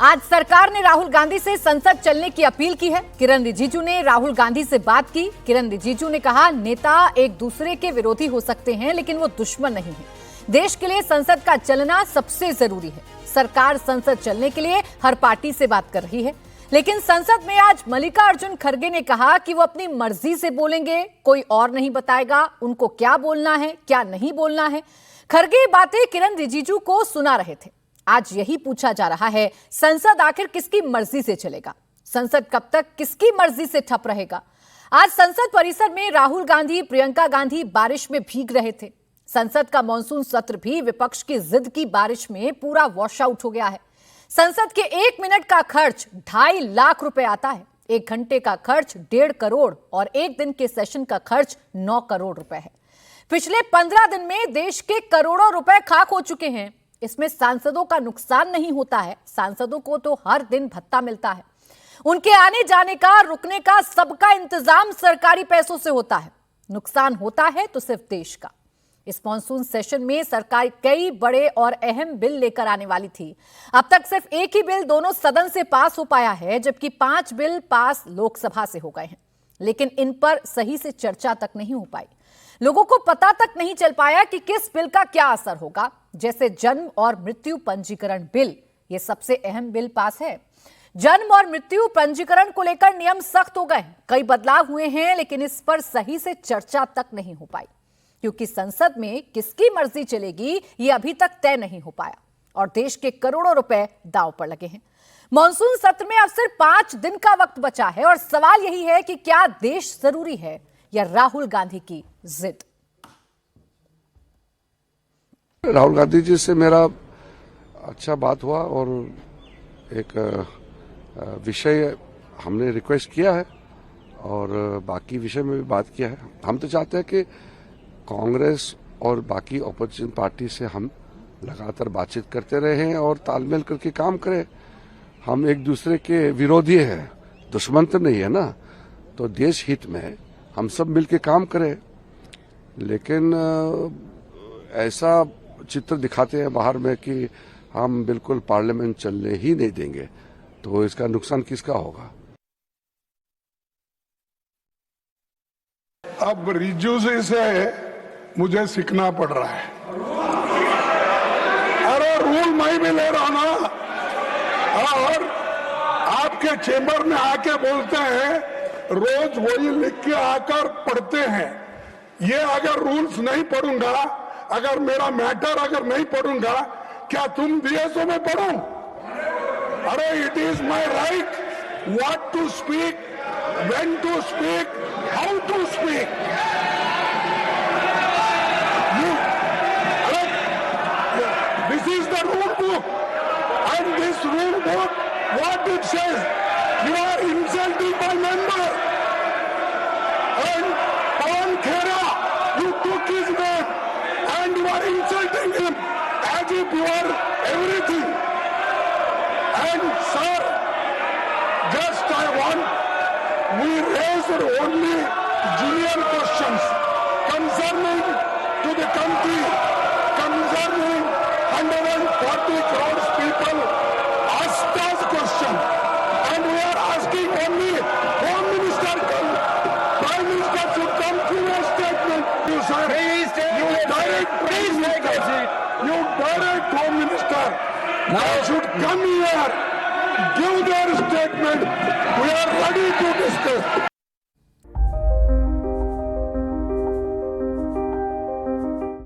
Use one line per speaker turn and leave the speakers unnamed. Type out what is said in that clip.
आज सरकार ने राहुल गांधी से संसद चलने की अपील की है। किरण रिजिजू ने राहुल गांधी से बात की। किरण रिजिजू ने कहा, नेता एक दूसरे के विरोधी हो सकते हैं लेकिन वो दुश्मन नहीं है। देश के लिए संसद का चलना सबसे जरूरी है। सरकार संसद चलने के लिए हर पार्टी से बात कर रही है, लेकिन संसद में आज मल्लिकार्जुन खड़गे ने कहा कि वो अपनी मर्जी से बोलेंगे, कोई और नहीं बताएगा उनको क्या बोलना है क्या नहीं बोलना है। खड़गे बातें किरण रिजिजू को सुना रहे थे। आज यही पूछा जा रहा है, संसद आखिर किसकी मर्जी से चलेगा? संसद कब तक किसकी मर्जी से ठप रहेगा? आज संसद परिसर में राहुल गांधी, प्रियंका गांधी बारिश में भीग रहे थे। संसद का मॉनसून सत्र भी विपक्ष की जिद की बारिश में पूरा वॉश आउट हो गया है। संसद के 1 मिनट का खर्च 2.5 लाख रुपए आता है। 1 घंटे का खर्च 1.5 करोड़ और 1 दिन के सेशन का खर्च 9 करोड़ रुपए है। पिछले 15 दिन में देश के करोड़ों रुपए खाक हो चुके हैं। इसमें सांसदों का नुकसान नहीं होता है। सांसदों को तो हर दिन भत्ता मिलता है। उनके आने जाने का, रुकने का सबका इंतजाम सरकारी पैसों से होता है। नुकसान होता है तो सिर्फ देश का। इस मॉनसून सेशन में सरकार कई बड़े और अहम बिल लेकर आने वाली थी। अब तक सिर्फ एक ही बिल दोनों सदन से पास हो पाया है, जबकि 5 बिल पास लोकसभा से हो गए हैं, लेकिन इन पर सही से चर्चा तक नहीं हो पाई। लोगों को पता तक नहीं चल पाया कि किस बिल का क्या असर होगा। जैसे जन्म और मृत्यु पंजीकरण बिल, यह सबसे अहम बिल पास है। जन्म और मृत्यु पंजीकरण को लेकर नियम सख्त हो गए, कई बदलाव हुए हैं, लेकिन इस पर सही से चर्चा तक नहीं हो पाई, क्योंकि संसद में किसकी मर्जी चलेगी ये अभी तक तय नहीं हो पाया और देश के करोड़ों रुपए दांव पर लगे हैं। मॉनसून सत्र में अब सिर्फ 5 दिन का वक्त बचा है और सवाल यही है कि क्या देश जरूरी है या राहुल गांधी की जिद?
राहुल गांधी जी से मेरा अच्छा बात हुआ और एक विषय हमने रिक्वेस्ट किया है और बाकी विषय में भी बात किया है। हम तो चाहते हैं कि कांग्रेस और बाकी ऑपोजिशन पार्टी से हम लगातार बातचीत करते रहे और तालमेल करके काम करें। हम एक दूसरे के विरोधी हैं, दुश्मन तो नहीं है ना। तो देश हित में हम सब मिलके काम करें, लेकिन ऐसा चित्र दिखाते हैं बाहर में कि हम बिल्कुल पार्लियामेंट चलने ही नहीं देंगे, तो इसका नुकसान किसका होगा?
अब रिज्जू जी से मुझे सीखना पड़ रहा है। अरे रूल मैं भी ले रहा ना, और आपके चेंबर में आके बोलते हैं, रोज वही लिख के आकर पढ़ते हैं। ये अगर रूल्स नहीं पढ़ूंगा, अगर मेरा मैटर अगर नहीं पढ़ूंगा, क्या तुम दिए सो मैं पढ़ूं? अरे it is my right what to speak, when to speak, how to speak. This is the rule book, and this rule book, what it says, you are insulting my member. And Pawan Khera, you took his name, and you are insulting him as if you are everything. And sir, just I want, we raised only junior questions concerning to the country, concerning 140 crores people asked us question, and we are asking only Home Minister, Prime Minister should come to a statement. You sir, you direct Prime Minister, you direct Home Minister, they should come here, give their statement.